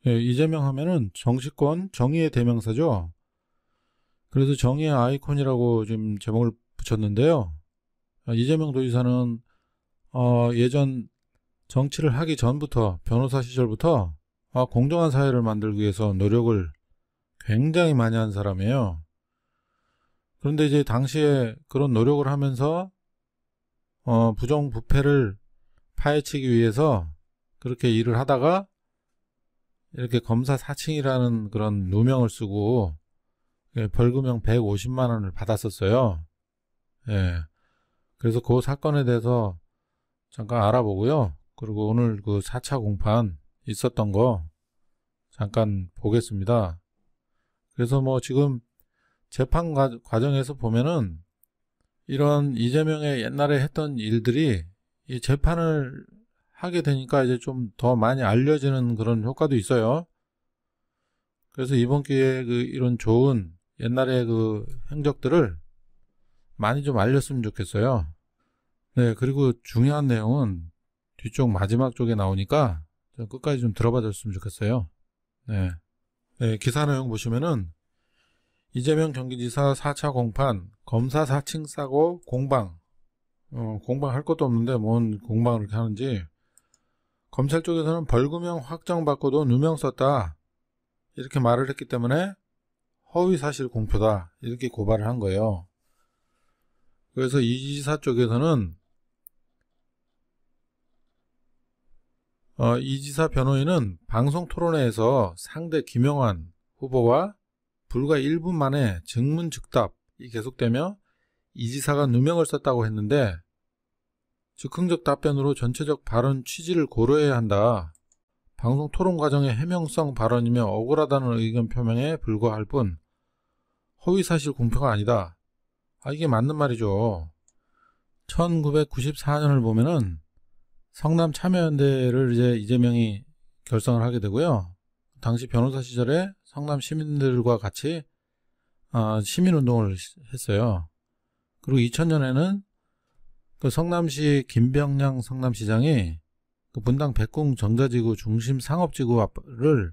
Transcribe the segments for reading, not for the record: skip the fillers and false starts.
예, 이재명 하면은 정치권 정의의 대명사죠. 그래서 정의의 아이콘이라고 지금 제목을 붙였는데요. 이재명 도지사는 예전 정치를 하기 전부터 변호사 시절부터 공정한 사회를 만들기 위해서 노력을 굉장히 많이 한 사람이에요. 그런데 이제 당시에 그런 노력을 하면서 부정부패를 파헤치기 위해서 그렇게 일을 하다가 이렇게 검사 사칭이라는 그런 누명을 쓰고 벌금형 150만 원을 받았었어요. 예. 그래서 그 사건에 대해서 잠깐 알아보고요. 그리고 오늘 그 4차 공판 있었던 거 잠깐 보겠습니다. 그래서 뭐 지금 재판 과정에서 보면은 이런 이재명의 옛날에 했던 일들이 이 재판을 하게 되니까 이제 좀 더 많이 알려지는 그런 효과도 있어요. 그래서 이번 기회에 이런 좋은 옛날의 그 행적들을 많이 좀 알렸으면 좋겠어요. 네, 그리고 중요한 내용은 뒤쪽 마지막 쪽에 나오니까 좀 끝까지 좀 들어봐 줬으면 좋겠어요. 네. 네, 기사 내용 보시면은 이재명 경기지사 4차 공판, 검사 사칭 싸고 공방. 공방할 것도 없는데 뭔 공방을 이렇게 하는지. 검찰 쪽에서는 벌금형 확정받고도 누명 썼다. 이렇게 말을 했기 때문에 허위사실 공표다. 이렇게 고발을 한 거예요. 그래서 이 지사 쪽에서는 이 지사 변호인은 방송 토론회에서 상대 김영환 후보와 불과 1분 만에 증문즉답이 계속되며 이 지사가 누명을 썼다고 했는데 즉흥적 답변으로 전체적 발언 취지를 고려해야 한다. 방송 토론 과정의 해명성 발언이며 억울하다는 의견 표명에 불과할 뿐 허위사실 공표가 아니다. 이게 맞는 말이죠. 1994년을 보면은 성남 참여연대를 이제 이재명이 결성을 하게 되고요. 당시 변호사 시절에 성남 시민들과 같이 시민운동을 했어요. 그리고 2000년에는 그 성남시 김병량 성남시장이 그 분당 백궁 정자지구 중심 상업지구를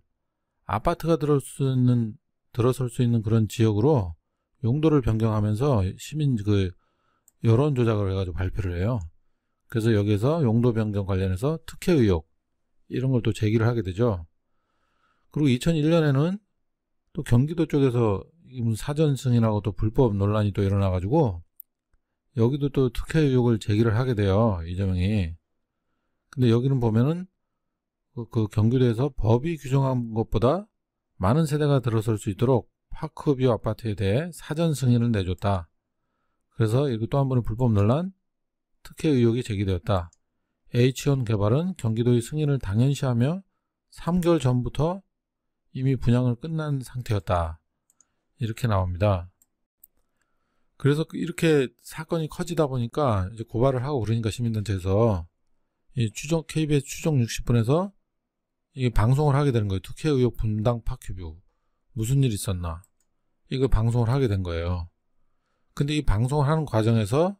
아파트가 들어설 수 있는 그런 지역으로 용도를 변경하면서 시민 그 여론 조작을 해가지고 발표를 해요. 그래서 여기서 용도 변경 관련해서 특혜 의혹 이런 걸 또 제기를 하게 되죠. 그리고 2001년에는 또 경기도 쪽에서 사전 승인하고 또 불법 논란이 또 일어나가지고 여기도 또 특혜 의혹을 제기를 하게 돼요. 이재명이. 근데 여기는 보면은 그 경기도에서 법이 규정한 것보다 많은 세대가 들어설 수 있도록 파크뷰 아파트에 대해 사전 승인을 내줬다. 그래서 이거 또 한 번의 불법 논란, 특혜 의혹이 제기되었다. H원 개발은 경기도의 승인을 당연시하며 3개월 전부터 이미 분양을 끝난 상태였다. 이렇게 나옵니다. 그래서 이렇게 사건이 커지다 보니까 이제 고발을 하고 그러니까 시민단체에서 이 KBS 추정 60분에서 이게 방송을 하게 되는 거예요. 특혜 의혹 분당 파큐뷰. 무슨 일 있었나. 이거 방송을 하게 된 거예요. 근데 이 방송을 하는 과정에서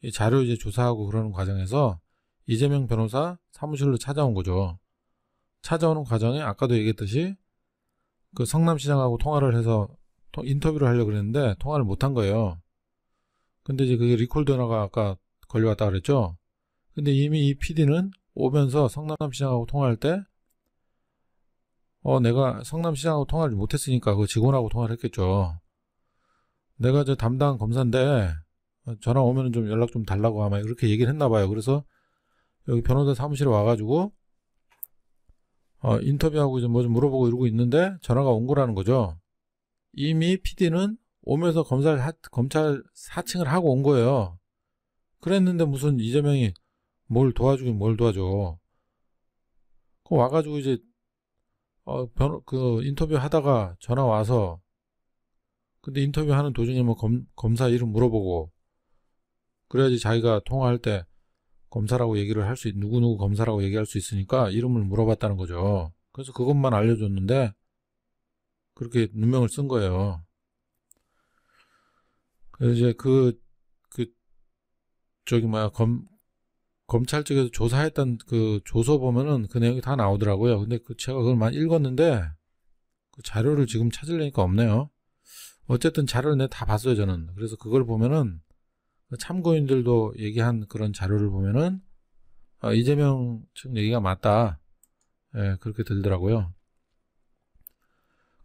이 자료 이제 조사하고 그러는 과정에서 이재명 변호사 사무실로 찾아온 거죠. 찾아오는 과정에 아까도 얘기했듯이 그 성남시장하고 통화를 해서 인터뷰를 하려고 그랬는데 통화를 못한 거예요. 근데 이제 그게 리콜 전화가 아까 걸려왔다 그랬죠. 근데 이미 이 PD는 오면서 성남시장하고 통화할 때 내가 성남시장하고 통화를 못했으니까 그 직원하고 통화를 했겠죠. 내가 저 담당 검사인데 전화 오면 좀 연락 좀 달라고 아마 그렇게 얘기를 했나 봐요. 그래서 여기 변호사 사무실에 와가지고 인터뷰하고 이제 뭐 좀 물어보고 이러고 있는데 전화가 온 거라는 거죠. 이미 PD는 오면서 검찰 사칭을 하고 온 거예요. 그랬는데 무슨 이재명이 뭘 도와주긴 뭘 도와줘. 그 와가지고 이제 그 인터뷰 하다가 전화 와서 근데 인터뷰하는 도중에 뭐 검사 이름 물어보고 그래야지 자기가 통화할 때 검사라고 얘기를 할 수 누구누구 검사라고 얘기할 수 있으니까 이름을 물어봤다는 거죠. 그래서 그것만 알려줬는데 그렇게 누명을 쓴 거예요. 그래서 이제 저기 검찰 측에서 조사했던 그 조서 보면은 그 내용이 다 나오더라고요. 근데 제가 그걸 많이 읽었는데 그 자료를 지금 찾으려니까 없네요. 어쨌든 자료를 내가 다 봤어요, 저는. 그래서 그걸 보면은 참고인들도 얘기한 그런 자료를 보면은 이재명 측 얘기가 맞다. 예, 그렇게 들더라고요.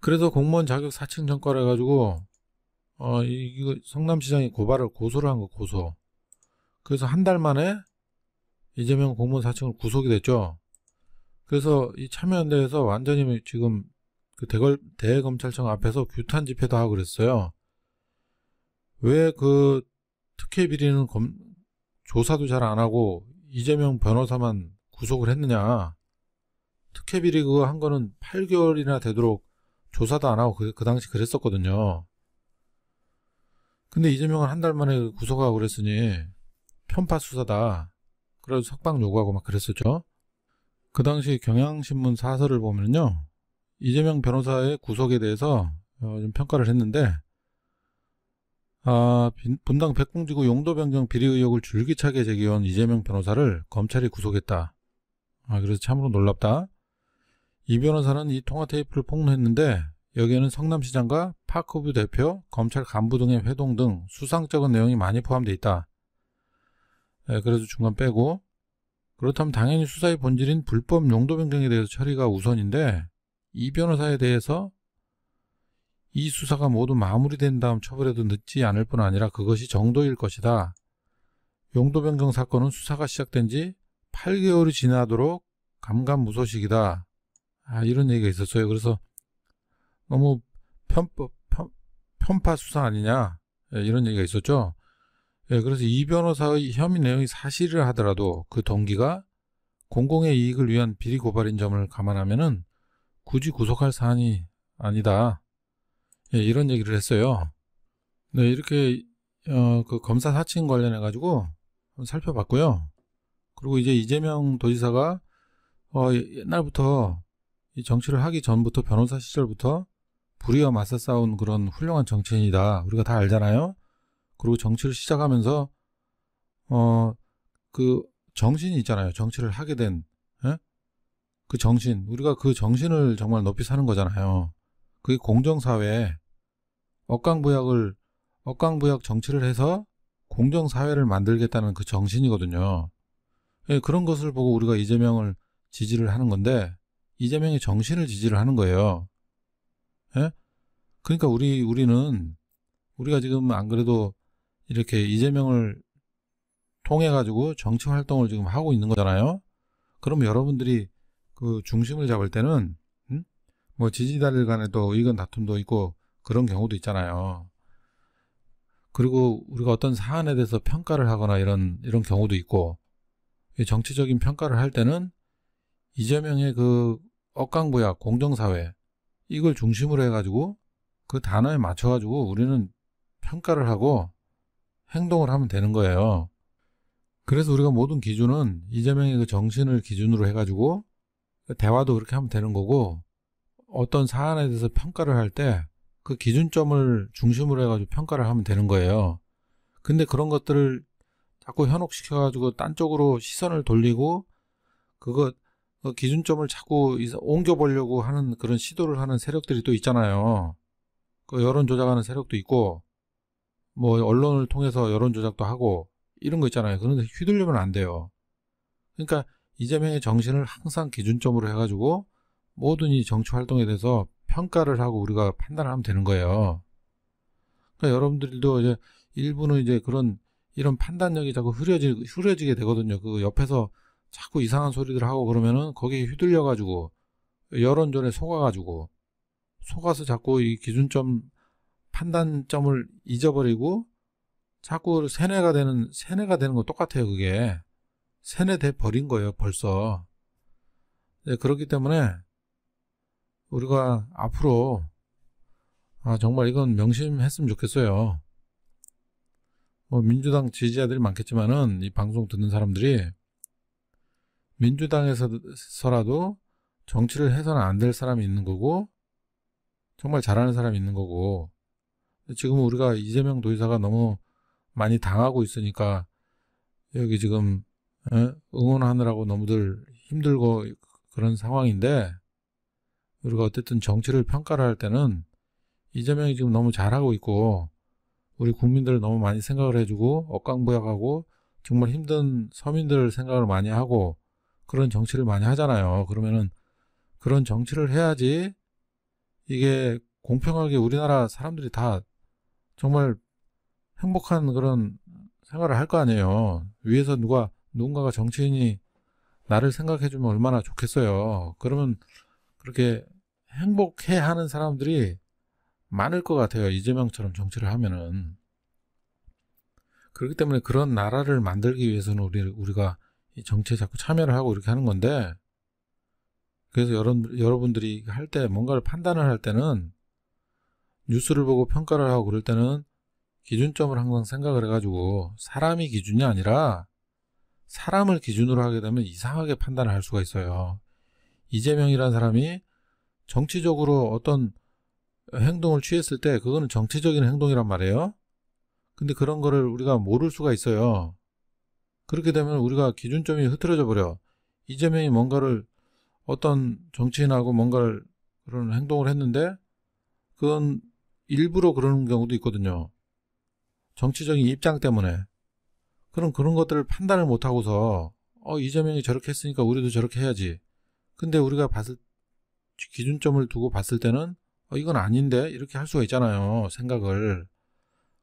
그래서 공무원 자격 사칭 전과를 해가지고 이거 성남시장이 고소를 한 거, 고소. 그래서 한 달 만에 이재명 공무원 사칭으로 구속이 됐죠. 그래서 이 참여연대에서 완전히 지금 그 대검찰청 앞에서 규탄 집회도 하고 그랬어요. 왜 그 특혜 비리는 조사도 잘 안 하고 이재명 변호사만 구속을 했느냐. 특혜 비리 그거 한 거는 8개월이나 되도록 조사도 안 하고 그 당시 그랬었거든요. 근데 이재명은 한 달 만에 구속하고 그랬으니 편파 수사다. 그래서 석방 요구하고 막 그랬었죠. 그 당시 경향신문 사설을 보면요, 이재명 변호사의 구속에 대해서 좀 평가를 했는데, 분당 백봉지구 용도 변경 비리 의혹을 줄기차게 제기해온 이재명 변호사를 검찰이 구속했다. 그래서 참으로 놀랍다. 이 변호사는 이 통화 테이프를 폭로했는데 여기에는 성남시장과 파크뷰 대표, 검찰 간부 등의 회동 등 수상쩍은 내용이 많이 포함되어 있다. 그래서 중간 빼고, 그렇다면 당연히 수사의 본질인 불법 용도 변경에 대해서 처리가 우선인데 이 변호사에 대해서 이 수사가 모두 마무리된 다음 처벌해도 늦지 않을 뿐 아니라 그것이 정도일 것이다. 용도 변경 사건은 수사가 시작된 지 8개월이 지나도록 감감무소식이다. 이런 얘기가 있었어요. 그래서 너무 편파 수사 아니냐, 이런 얘기가 있었죠. 그래서 이 변호사의 혐의 내용이 사실이라 하더라도 그 동기가 공공의 이익을 위한 비리 고발인 점을 감안하면은 굳이 구속할 사안이 아니다. 이런 얘기를 했어요. 네, 이렇게 그 검사 사칭 관련해 가지고 한번 살펴봤고요. 그리고 이제 이재명 도지사가 옛날부터 이 정치를 하기 전부터, 변호사 시절부터 불의와 맞서 싸운 그런 훌륭한 정치인이다. 우리가 다 알잖아요. 그리고 정치를 시작하면서 그 정신이 있잖아요. 정치를 하게 된 그 정신, 우리가 그 정신을 정말 높이 사는 거잖아요. 그게 공정사회, 억강부약 정치를 해서 공정사회를 만들겠다는 그 정신이거든요. 그런 것을 보고 우리가 이재명을 지지를 하는 건데, 이재명의 정신을 지지를 하는 거예요. 그러니까 우리가 지금 안 그래도 이렇게 이재명을 통해 가지고 정치 활동을 지금 하고 있는 거잖아요. 그럼 여러분들이 그 중심을 잡을 때는 뭐 지지자들 간에 또 의견 다툼도 있고 그런 경우도 있잖아요. 그리고 우리가 어떤 사안에 대해서 평가를 하거나 이런 경우도 있고, 정치적인 평가를 할 때는 이재명의 그 억강부약 공정사회, 이걸 중심으로 해가지고 그 단어에 맞춰가지고 우리는 평가를 하고 행동을 하면 되는 거예요. 그래서 우리가 모든 기준은 이재명의 그 정신을 기준으로 해가지고 대화도 그렇게 하면 되는 거고, 어떤 사안에 대해서 평가를 할 때 그 기준점을 중심으로 해가지고 평가를 하면 되는 거예요. 근데 그런 것들을 자꾸 현혹시켜가지고 딴 쪽으로 시선을 돌리고 그 기준점을 자꾸 옮겨보려고 하는 그런 시도를 하는 세력들이 또 있잖아요. 그 여론 조작하는 세력도 있고, 뭐 언론을 통해서 여론 조작도 하고 이런 거 있잖아요. 그런데 휘둘리면 안 돼요. 그러니까 이재명의 정신을 항상 기준점으로 해가지고 모든 이 정치 활동에 대해서 평가를 하고 우리가 판단을 하면 되는 거예요. 그러니까 여러분들도 이제 일부는 이제 이런 판단력이 자꾸 흐려지게 되거든요. 그 옆에서 자꾸 이상한 소리들 하고 그러면은 거기에 휘둘려가지고 여론전에 속아서 자꾸 이 기준점, 판단점을 잊어버리고 자꾸 세뇌가 되는 거 똑같아요. 그게 세뇌돼 버린 거예요, 벌써. 그렇기 때문에 우리가 앞으로 정말 이건 명심했으면 좋겠어요. 뭐 민주당 지지자들이 많겠지만은 이 방송 듣는 사람들이 민주당에서라도 정치를 해서는 안 될 사람이 있는 거고, 정말 잘하는 사람이 있는 거고, 지금 우리가 이재명 도지사가 너무 많이 당하고 있으니까 여기 지금 응원하느라고 너무들 힘들고 그런 상황인데, 우리가 어쨌든 정치를 평가를 할 때는 이재명이 지금 너무 잘하고 있고 우리 국민들을 너무 많이 생각을 해주고 억강부약하고 정말 힘든 서민들 생각을 많이 하고 그런 정치를 많이 하잖아요. 그러면은 그런 정치를 해야지 이게 공평하게 우리나라 사람들이 다 정말 행복한 그런 생활을 할 거 아니에요. 위에서 누군가가 정치인이 나를 생각해주면 얼마나 좋겠어요. 그러면 그렇게 행복해 하는 사람들이 많을 것 같아요. 이재명처럼 정치를 하면은. 그렇기 때문에 그런 나라를 만들기 위해서는 우리가 이 정치에 자꾸 참여를 하고 이렇게 하는 건데, 그래서 여러분들이 할 때 뭔가를 판단을 할 때는 뉴스를 보고 평가를 하고 그럴 때는 기준점을 항상 생각을 해가지고 사람이 기준이 아니라 사람을 기준으로 하게 되면 이상하게 판단을 할 수가 있어요. 이재명이라는 사람이 정치적으로 어떤 행동을 취했을 때 그거는 정치적인 행동이란 말이에요. 근데 그런 거를 우리가 모를 수가 있어요. 그렇게 되면 우리가 기준점이 흐트러져 버려. 이재명이 뭔가를 어떤 정치인하고 뭔가를 그런 행동을 했는데 그건 일부러 그러는 경우도 있거든요. 정치적인 입장 때문에. 그런 것들을 판단을 못하고서 이재명이 저렇게 했으니까 우리도 저렇게 해야지. 근데 우리가 기준점을 두고 봤을 때는 이건 아닌데 이렇게 할 수가 있잖아요. 생각을.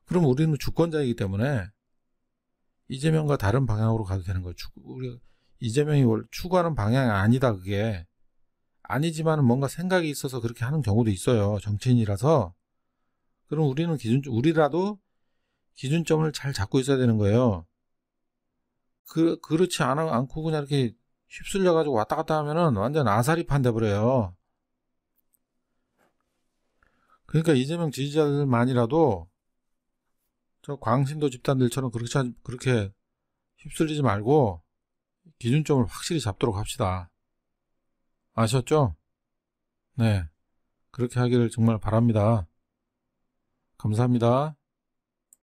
그럼 우리는 주권자이기 때문에 이재명과 다른 방향으로 가도 되는 거예요. 우리가 이재명이 추구하는 방향이 아니다. 그게 아니지만 뭔가 생각이 있어서 그렇게 하는 경우도 있어요. 정치인이라서. 그럼 우리라도 기준점을 잘 잡고 있어야 되는 거예요. 그렇지 않고 그냥 이렇게 휩쓸려 가지고 왔다 갔다 하면은 완전 아사리판 돼버려요. 그러니까 이재명 지지자들만이라도 저 광신도 집단들처럼 그렇게 휩쓸리지 말고 기준점을 확실히 잡도록 합시다. 아셨죠? 네. 그렇게 하기를 정말 바랍니다. 감사합니다.